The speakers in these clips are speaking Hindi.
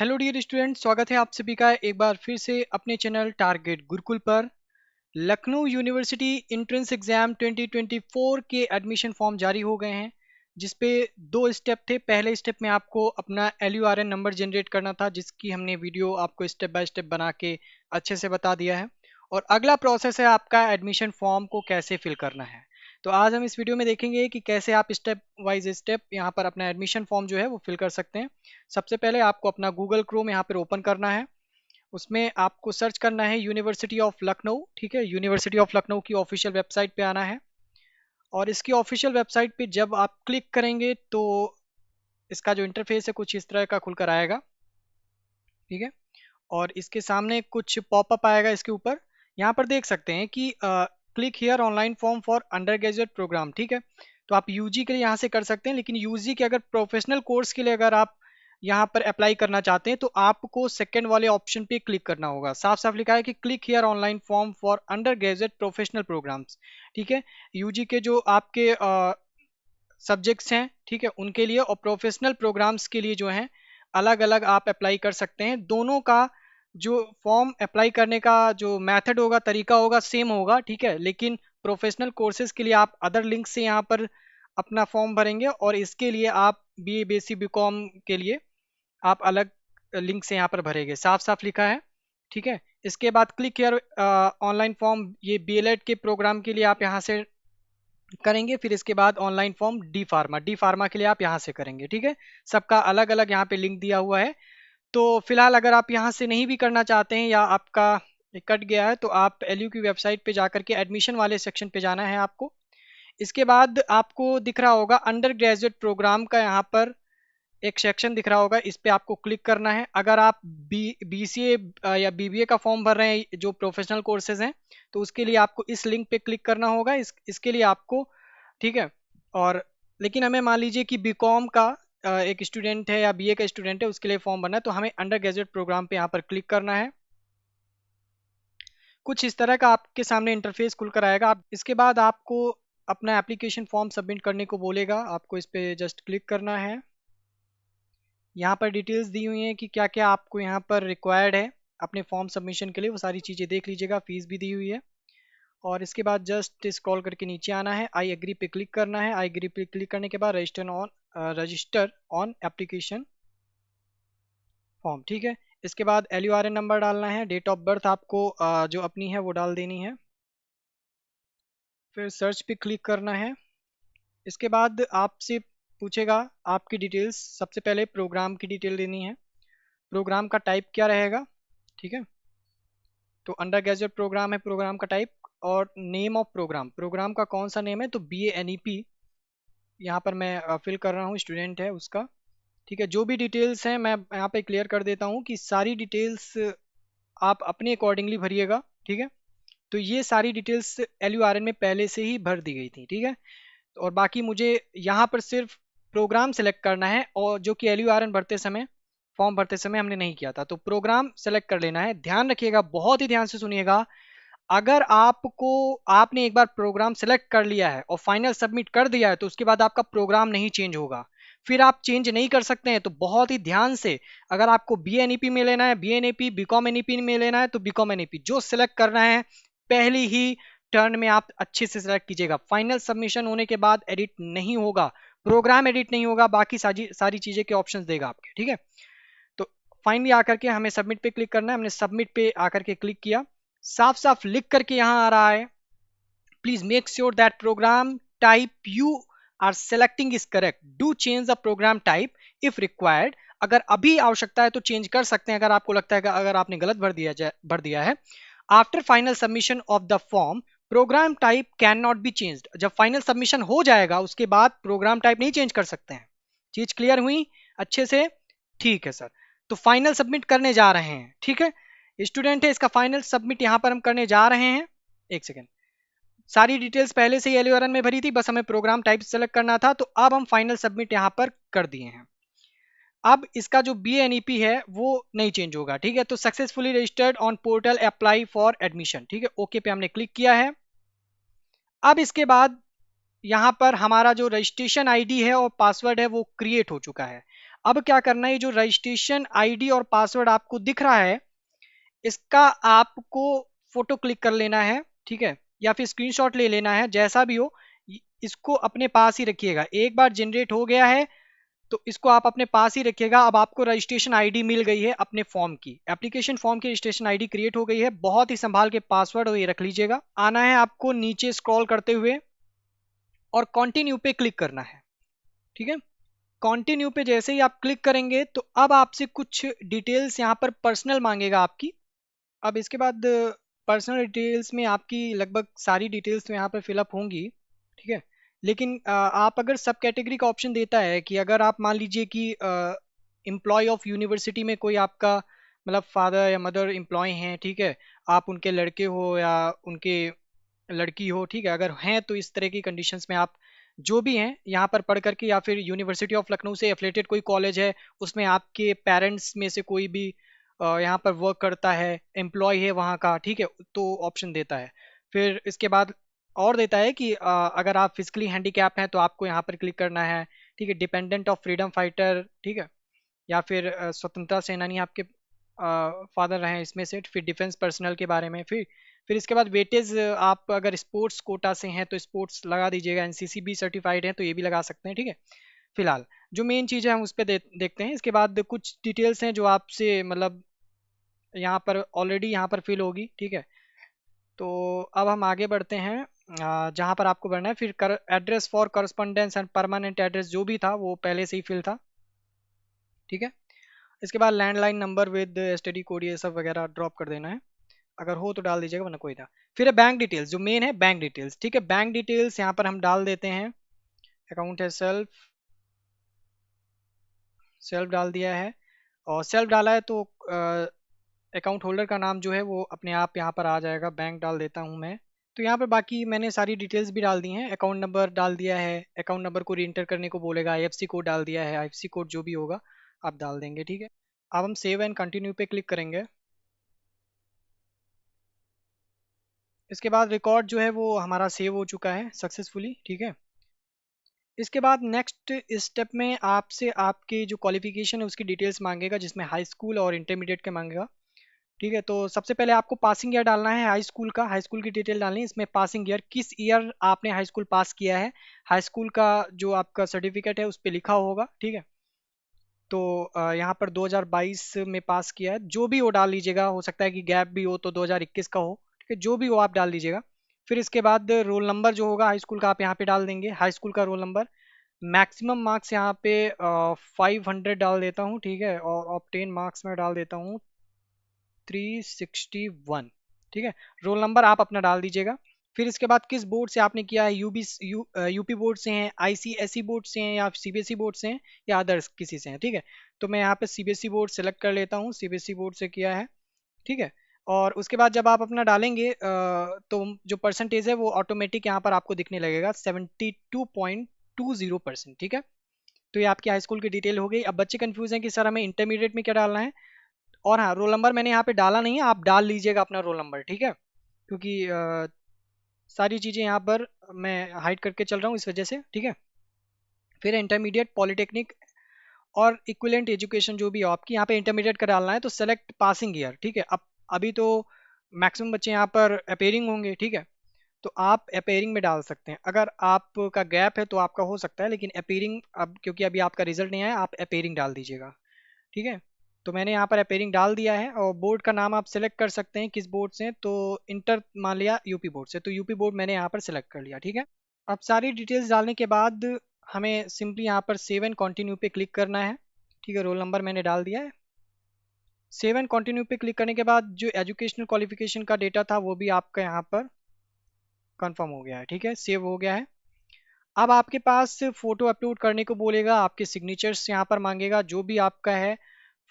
हेलो डियर स्टूडेंट, स्वागत है आप सभी का एक बार फिर से अपने चैनल टारगेट गुरुकुल पर। लखनऊ यूनिवर्सिटी एंट्रेंस एग्जाम 2024 के एडमिशन फॉर्म जारी हो गए हैं, जिसपे दो स्टेप थे। पहले स्टेप में आपको अपना LURN नंबर जनरेट करना था, जिसकी हमने वीडियो आपको स्टेप बाय स्टेप बना के अच्छे से बता दिया है। और अगला प्रोसेस है आपका एडमिशन फॉर्म को कैसे फिल करना है। तो आज हम इस वीडियो में देखेंगे कि कैसे आप स्टेप वाइज स्टेप यहाँ पर अपना एडमिशन फॉर्म जो है वो फिल कर सकते हैं। सबसे पहले आपको अपना गूगल क्रोम यहाँ पर ओपन करना है। उसमें आपको सर्च करना है यूनिवर्सिटी ऑफ लखनऊ। ठीक है, यूनिवर्सिटी ऑफ लखनऊ की ऑफिशियल वेबसाइट पे आना है। और इसकी ऑफिशियल वेबसाइट पे जब आप क्लिक करेंगे तो इसका जो इंटरफेस है कुछ इस तरह का खुलकर आएगा। ठीक है, और इसके सामने कुछ पॉपअप आएगा। इसके ऊपर यहाँ पर देख सकते हैं कि click here online form for undergraduate programme. ठीक है, तो आप यूजी के लिए यहाँ से कर सकते हैं, लेकिन यूजी के अगर प्रोफेशनल कोर्स के लिए अगर आप यहाँ पर अप्लाई करना चाहते हैं तो आपको सेकंड वाले ऑप्शन पे क्लिक करना होगा। साफ साफ लिखा है कि click here online form for undergraduate professional programmes. ठीक है, यूजी के जो आपके सब्जेक्ट्स हैं, ठीक है, उनके लिए और प्रोफेशनल प्रोग्राम्स के लिए जो हैं अलग अलग आप अप्लाई कर सकते हैं। दोनों का जो फॉर्म अप्लाई करने का जो मेथड होगा, तरीका होगा, सेम होगा। ठीक है, लेकिन प्रोफेशनल कोर्सेज के लिए आप अदर लिंक से यहाँ पर अपना फॉर्म भरेंगे और इसके लिए आप BA BSc BCom के लिए आप अलग लिंक से यहाँ पर भरेंगे। साफ साफ लिखा है। ठीक है, इसके बाद क्लिक हियर ऑनलाइन फॉर्म, ये BLED के प्रोग्राम के लिए आप यहाँ से करेंगे। फिर इसके बाद ऑनलाइन फॉर्म डी फार्मा के लिए आप यहाँ से करेंगे। ठीक है, सबका अलग अलग यहाँ पे लिंक दिया हुआ है। तो फिलहाल अगर आप यहाँ से नहीं भी करना चाहते हैं या आपका कट गया है तो आप LU की वेबसाइट पे जाकर के एडमिशन वाले सेक्शन पे जाना है आपको। इसके बाद आपको दिख रहा होगा अंडर ग्रेजुएट प्रोग्राम का, यहाँ पर एक सेक्शन दिख रहा होगा, इस पे आपको क्लिक करना है। अगर आप BCA या BBA का फॉर्म भर रहे हैं जो प्रोफेशनल कोर्सेज हैं तो उसके लिए आपको इस लिंक पे क्लिक करना होगा। इसके लिए आपको, ठीक है, और लेकिन हमें मान लीजिए कि BCom का एक स्टूडेंट है या BA का स्टूडेंट है, उसके लिए फॉर्म भरना है, तो हमें अंडर ग्रेजुएट प्रोग्राम पे यहाँ पर क्लिक करना है। कुछ इस तरह का आपके सामने इंटरफेस खुलकर आएगा। आप इसके बाद आपको अपना एप्लीकेशन फॉर्म सबमिट करने को बोलेगा। आपको इस पे जस्ट क्लिक करना है। यहाँ पर डिटेल्स दी हुई हैं कि क्या क्या आपको यहाँ पर रिक्वायर्ड है अपने फॉर्म सबमिशन के लिए, वो सारी चीज़ें देख लीजिएगा। फीस भी दी हुई है। और इसके बाद जस्ट स्क्रॉल करके नीचे आना है, आई एग्री पे क्लिक करना है। आई एग्री पे क्लिक करने के बाद रजिस्टर ऑन एप्लीकेशन फॉर्म। ठीक है, इसके बाद LURN नंबर डालना है। डेट ऑफ बर्थ आपको जो अपनी है वो डाल देनी है। फिर सर्च पे क्लिक करना है। इसके बाद आपसे पूछेगा आपकी डिटेल्स। सबसे पहले प्रोग्राम की डिटेल देनी है। प्रोग्राम का टाइप क्या रहेगा। ठीक है, तो अंडर ग्रेजुएट प्रोग्राम है, प्रोग्राम का टाइप। और नेम ऑफ प्रोग्राम, प्रोग्राम का कौन सा नेम है, तो BA NEP यहाँ पर मैं फिल कर रहा हूँ, स्टूडेंट है उसका। ठीक है, जो भी डिटेल्स हैं मैं यहाँ पे क्लियर कर देता हूँ कि सारी डिटेल्स आप अपने अकॉर्डिंगली भरिएगा। ठीक है, तो ये सारी डिटेल्स LURN में पहले से ही भर दी गई थी। ठीक है, और बाकी मुझे यहाँ पर सिर्फ प्रोग्राम सेलेक्ट करना है, और जो कि LURN भरते समय, फॉर्म भरते समय हमने नहीं किया था, तो प्रोग्राम सेलेक्ट कर लेना है। ध्यान रखिएगा, बहुत ही ध्यान से सुनिएगा। अगर आपने एक बार प्रोग्राम सेलेक्ट कर लिया है और फाइनल सबमिट कर दिया है तो उसके बाद आपका प्रोग्राम नहीं चेंज होगा, फिर आप चेंज नहीं कर सकते हैं। तो बहुत ही ध्यान से, अगर आपको BA NEP में लेना है BA NEP, BCom NEP में लेना है तो BCom NEP जो सिलेक्ट करना है पहली ही टर्न में आप अच्छे से सिलेक्ट कीजिएगा। फाइनल सबमिशन होने के बाद एडिट नहीं होगा, प्रोग्राम एडिट नहीं होगा, बाकी सारी चीजें के ऑप्शंस देगा आपके। ठीक है, तो फाइनली आकर के हमें सबमिट पे क्लिक करना है। हमने सबमिट पे आकर के क्लिक किया। साफ साफ लिख करके यहाँ आ रहा है, please make sure that programme type you are selecting is correct, do change the programme type if required. अगर अभी आवश्यकता है तो चेंज कर सकते हैं, अगर आपको लगता है कि अगर आपने गलत भर दिया है। After final submission of the form program type can not be changed. जब फाइनल सबमिशन हो जाएगा उसके बाद प्रोग्राम टाइप नहीं चेंज कर सकते हैं। चीज क्लियर हुई अच्छे से। ठीक है सर, तो फाइनल सबमिट करने जा रहे हैं। ठीक है, स्टूडेंट है, इसका फाइनल सबमिट यहां पर हम करने जा रहे हैं। एक सेकेंड, सारी डिटेल्स पहले से ही LURN में भरी थी, बस हमें प्रोग्राम टाइप सेलेक्ट करना था, तो अब हम फाइनल सबमिट यहां पर कर दिए हैं। अब इसका जो BA NEP है वो नहीं चेंज होगा। ठीक है, तो successfully registered on portal apply for admission. ठीक है, ओके पे हमने क्लिक किया है। अब इसके बाद यहाँ पर हमारा जो रजिस्ट्रेशन ID है और पासवर्ड है वो क्रिएट हो चुका है। अब क्या करना है, ये जो रजिस्ट्रेशन आईडी और पासवर्ड आपको दिख रहा है, इसका आपको फोटो क्लिक कर लेना है, ठीक है, या फिर स्क्रीनशॉट ले लेना है, जैसा भी हो। इसको अपने पास ही रखिएगा। एक बार जनरेट हो गया है तो इसको आप अपने पास ही रखिएगा। अब आपको रजिस्ट्रेशन आईडी मिल गई है अपने फॉर्म की, एप्लीकेशन फॉर्म की रजिस्ट्रेशन आईडी क्रिएट हो गई है। बहुत ही संभाल के पासवर्ड और ये रख लीजिएगा। आना है आपको नीचे स्क्रॉल करते हुए और कंटिन्यू पे क्लिक करना है, ठीक है। कंटिन्यू पे जैसे ही आप क्लिक करेंगे तो अब आपसे कुछ डिटेल्स यहाँ पर पर्सनल मांगेगा आपकी। अब इसके बाद पर्सनल डिटेल्स में आपकी लगभग सारी डिटेल्स तो यहाँ पर फिलअप होंगी, ठीक है। लेकिन आप अगर सब कैटेगरी का ऑप्शन देता है कि अगर आप मान लीजिए कि एम्प्लॉय ऑफ यूनिवर्सिटी में कोई आपका मतलब फादर या मदर एम्प्लॉय हैं, ठीक है, आप उनके लड़के हो या उनके लड़की हो, ठीक है, अगर हैं तो इस तरह की कंडीशंस में आप जो भी हैं यहाँ पर पढ़ करके, या फिर यूनिवर्सिटी ऑफ लखनऊ से एफिलेटेड कोई कॉलेज है उसमें आपके पेरेंट्स में से कोई भी यहाँ पर वर्क करता है, एम्प्लॉय है वहाँ का, ठीक है, तो ऑप्शन देता है। फिर इसके बाद और देता है कि अगर आप फिजिकली हैंडीकैप हैं तो आपको यहाँ पर क्लिक करना है, ठीक है, डिपेंडेंट ऑफ फ्रीडम फाइटर, ठीक है, या फिर स्वतंत्रता सेनानी आपके फादर रहे इसमें से, फिर डिफेंस पर्सनल के बारे में। फिर इसके बाद वेटेज, आप अगर स्पोर्ट्स कोटा से हैं तो स्पोर्ट्स लगा दीजिएगा, एनसीसी भी सर्टिफाइड है तो ये भी लगा सकते हैं, ठीक है। फिलहाल जो मेन चीज़ है हम उस पर देखते हैं। इसके बाद कुछ डिटेल्स हैं जो आपसे मतलब यहाँ पर ऑलरेडी यहाँ पर फिल होगी, ठीक है। तो अब हम आगे बढ़ते हैं जहाँ पर आपको भरना है। फिर address for correspondence and permanent address जो भी था वो पहले से ही फिल था, ठीक है। इसके बाद landline number with STD code ये सब वगैरह ड्रॉप कर देना है, अगर हो तो डाल दीजिएगा वरना कोई ना। फिर है बैंक डिटेल्स, जो मेन है बैंक डिटेल्स, ठीक है। बैंक डिटेल्स यहाँ पर हम डाल देते हैं। अकाउंट है सेल्फ, सेल्फ डाल दिया है। और सेल्फ डाला है तो अकाउंट होल्डर का नाम जो है वो अपने आप यहाँ पर आ जाएगा। बैंक डाल देता हूँ मैं। तो यहाँ पर बाकी मैंने सारी डिटेल्स भी डाल दी हैं। अकाउंट नंबर डाल दिया है, अकाउंट नंबर को रीएंटर करने को बोलेगा। आईएफएससी कोड डाल दिया है, आईएफएससी कोड जो भी होगा आप डाल देंगे, ठीक है। अब हम सेव एंड कंटिन्यू पे क्लिक करेंगे। इसके बाद रिकॉर्ड जो है वो हमारा सेव हो चुका है सक्सेसफुली, ठीक है। इसके बाद नेक्स्ट स्टेप में आपसे आपके जो क्वालिफिकेशन है उसकी डिटेल्स मांगेगा, जिसमें हाई स्कूल और इंटरमीडिएट के मांगेगा, ठीक है। तो सबसे पहले आपको पासिंग ईयर डालना है, हाई स्कूल का, हाई स्कूल की डिटेल डालनी है। इसमें पासिंग ईयर, किस ईयर आपने हाई स्कूल पास किया है, हाई स्कूल का जो आपका सर्टिफिकेट है उस पर लिखा होगा, ठीक है। तो यहाँ पर 2022 में पास किया है, जो भी वो डाल लीजिएगा। हो सकता है कि गैप भी हो तो 2021 का हो, ठीक है, जो भी हो आप डाल दीजिएगा। फिर इसके बाद रोल नंबर जो होगा हाई स्कूल का आप यहाँ पे डाल देंगे, हाई स्कूल का रोल नंबर। मैक्सिमम मार्क्स यहाँ पे 500 डाल देता हूँ, ठीक है, और ऑब्टेन मार्क्स में डाल देता हूँ 361, ठीक है। रोल नंबर आप अपना डाल दीजिएगा। फिर इसके बाद किस बोर्ड से आपने किया है, यूपी बोर्ड से हैं, आईसीएसई बोर्ड से हैं, या सीबीएसई बोर्ड से हैं, या अदर्स किसी से हैं, ठीक है। तो मैं यहाँ पे सीबीएसई बोर्ड सेलेक्ट कर लेता हूँ, सीबीएसई बोर्ड से किया है, ठीक है। और उसके बाद जब आप अपना डालेंगे तो जो परसेंटेज है वो ऑटोमेटिक यहाँ पर आपको दिखने लगेगा 72.20%, ठीक है। तो ये आपकी हाई स्कूल की डिटेल हो गई। अब बच्चे कंफ्यूज हैं कि सर हमें इंटरमीडिएट में क्या डालना है। और हाँ, रोल नंबर मैंने यहाँ पे डाला नहीं है, आप डाल लीजिएगा अपना रोल नंबर, ठीक है, क्योंकि सारी चीज़ें यहाँ पर मैं हाइड करके चल रहा हूँ इस वजह से, ठीक है। फिर इंटरमीडिएट, पॉलिटेक्निक और इक्विवेलेंट एजुकेशन जो भी हो आपकी, यहाँ पे इंटरमीडिएट का डालना है तो सेलेक्ट पासिंग ईयर, ठीक है। अब अभी तो मैक्सिमम बच्चे यहाँ पर अपेयरिंग होंगे, ठीक है, तो आप अपेयरिंग में डाल सकते हैं। अगर आपका गैप है तो आपका हो सकता है, लेकिन अपेयरिंग अब क्योंकि अभी आपका रिजल्ट नहीं आया, आप अपेयरिंग डाल दीजिएगा, ठीक है। तो मैंने यहाँ पर अपेयरिंग डाल दिया है। और बोर्ड का नाम आप सेलेक्ट कर सकते हैं किस बोर्ड से, तो इंटर मान लिया यूपी बोर्ड से, तो यूपी बोर्ड मैंने यहाँ पर सेलेक्ट कर लिया, ठीक है। अब सारी डिटेल्स डालने के बाद हमें सिंपली यहाँ पर सेव एंड कंटिन्यू पे क्लिक करना है, ठीक है। रोल नंबर मैंने डाल दिया है। सेव एंड कंटिन्यू पे क्लिक करने के बाद जो एजुकेशनल क्वालिफिकेशन का डेटा था वो भी आपका यहाँ पर कंफर्म हो गया है, ठीक है, सेव हो गया है। अब आपके पास फोटो अपलोड करने को बोलेगा, आपके सिग्नेचर्स यहाँ पर मांगेगा, जो भी आपका है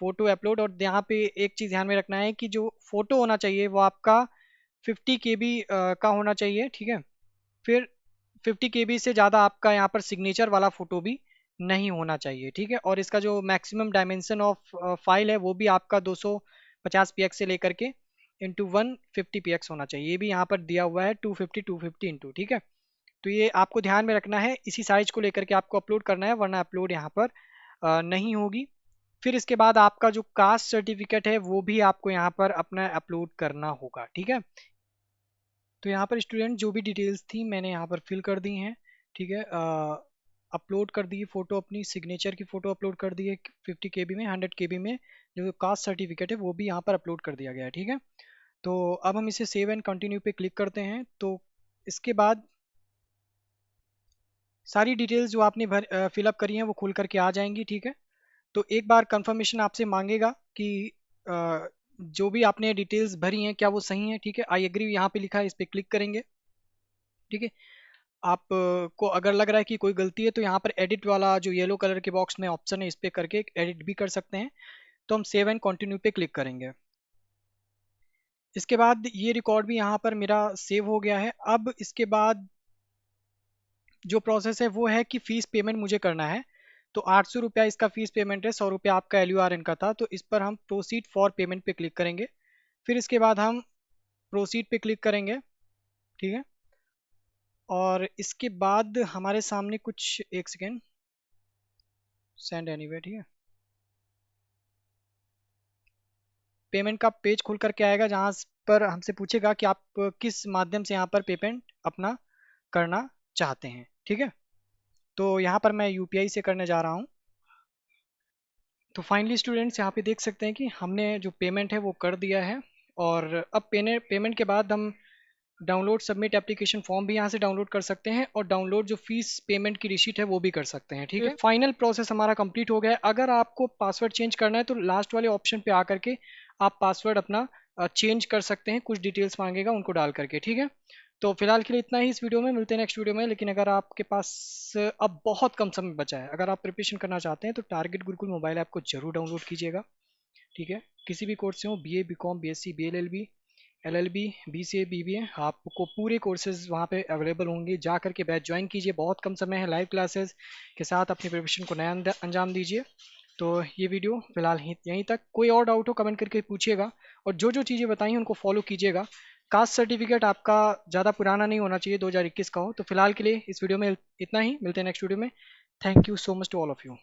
फोटो अपलोड। और यहाँ पे एक चीज़ ध्यान में रखना है कि जो फोटो होना चाहिए वो आपका 50 KB का होना चाहिए, ठीक है। फिर 50 KB से ज़्यादा आपका यहाँ पर सिग्नेचर वाला फोटो भी नहीं होना चाहिए, ठीक है। और इसका जो मैक्सिमम डायमेंशन ऑफ फाइल है वो भी आपका 250 px से लेकर के इंटू 150 px होना चाहिए। ये भी यहाँ पर दिया हुआ है 250 इंटू, ठीक है। तो ये आपको ध्यान में रखना है, इसी साइज को लेकर के आपको अपलोड करना है, वरना अपलोड यहाँ पर नहीं होगी। फिर इसके बाद आपका जो कास्ट सर्टिफिकेट है वो भी आपको यहाँ पर अपना अपलोड करना होगा, ठीक है। तो यहाँ पर स्टूडेंट जो भी डिटेल्स थी मैंने यहाँ पर फिल कर दी हैं, ठीक है। अपलोड कर दी फ़ोटो, अपनी सिग्नेचर की फ़ोटो अपलोड कर दी है 50 KB में, 100 KB में। जो कास्ट सर्टिफिकेट है वो भी यहाँ पर अपलोड कर दिया गया है, ठीक है। तो अब हम इसे सेव एंड कंटिन्यू पे क्लिक करते हैं। तो इसके बाद सारी डिटेल्स जो आपने फिलअप करी हैं वो खुल करके आ जाएंगी, ठीक है। तो एक बार कंफर्मेशन आपसे मांगेगा कि जो भी आपने डिटेल्स भरी हैं क्या वो सही हैं, ठीक है। आई एग्री यहाँ पे लिखा है, इस पर क्लिक करेंगे, ठीक है। आप को अगर लग रहा है कि कोई गलती है तो यहाँ पर एडिट वाला जो येलो कलर के बॉक्स में ऑप्शन है इस पर करके एडिट भी कर सकते हैं। तो हम सेव एंड कंटिन्यू पे क्लिक करेंगे। इसके बाद ये रिकॉर्ड भी यहाँ पर मेरा सेव हो गया है। अब इसके बाद जो प्रोसेस है वो है कि फ़ीस पेमेंट मुझे करना है। तो 800 रुपया इसका फ़ीस पेमेंट है, 100 रुपया आपका LURN का था। तो इस पर हम प्रोसीड फॉर पेमेंट पे क्लिक करेंगे। फिर इसके बाद हम प्रोसीड पे क्लिक करेंगे, ठीक है। और इसके बाद हमारे सामने कुछ, एक सेकेंड, सेंड एनीवे, ठीक है। पेमेंट का पेज खुल करके आएगा जहाँ पर हमसे पूछेगा कि आप किस माध्यम से यहाँ पर पेमेंट अपना करना चाहते हैं, ठीक है। तो यहाँ पर मैं UPI से करने जा रहा हूँ। तो फाइनली स्टूडेंट्स यहाँ पे देख सकते हैं कि हमने जो पेमेंट है वो कर दिया है। और अब पेमेंट के बाद हम डाउनलोड सबमिट एप्लीकेशन फॉर्म भी यहाँ से डाउनलोड कर सकते हैं, और डाउनलोड जो फीस पेमेंट की रिसीट है वो भी कर सकते हैं, ठीक है। फाइनल प्रोसेस हमारा कंप्लीट हो गया है। अगर आपको पासवर्ड चेंज करना है तो लास्ट वाले ऑप्शन पे आकर के आप पासवर्ड अपना चेंज कर सकते हैं, कुछ डिटेल्स मांगेगा उनको डाल करके, ठीक है। तो फिलहाल के लिए इतना ही इस वीडियो में, मिलते हैं नेक्स्ट वीडियो में। लेकिन अगर आपके पास अब बहुत कम समय बचा है, अगर आप प्रिपरेशन करना चाहते हैं तो टारगेट गुरुकुल मोबाइल ऐप को जरूर डाउनलोड कीजिएगा, ठीक है। किसी भी कोर्स से हो, BA BCom BSc BLLB LLB BCA BBA, आपको पूरे कोर्सेज वहाँ पे अवेलेबल होंगे। जा करके बैच ज्वाइन कीजिए, बहुत कम समय है, लाइव क्लासेस के साथ अपनी प्रिपरेशन को नया अंजाम दीजिए। तो ये वीडियो फिलहाल यहीं तक। कोई और डाउट हो कमेंट करके पूछिएगा, और जो जो चीज़ें बताई हैं उनको फॉलो कीजिएगा। कास्ट सर्टिफिकेट आपका ज़्यादा पुराना नहीं होना चाहिए, 2021 का हो। तो फिलहाल के लिए इस वीडियो में इतना ही, मिलते हैं नेक्स्ट वीडियो में। Thank you so much to all of you.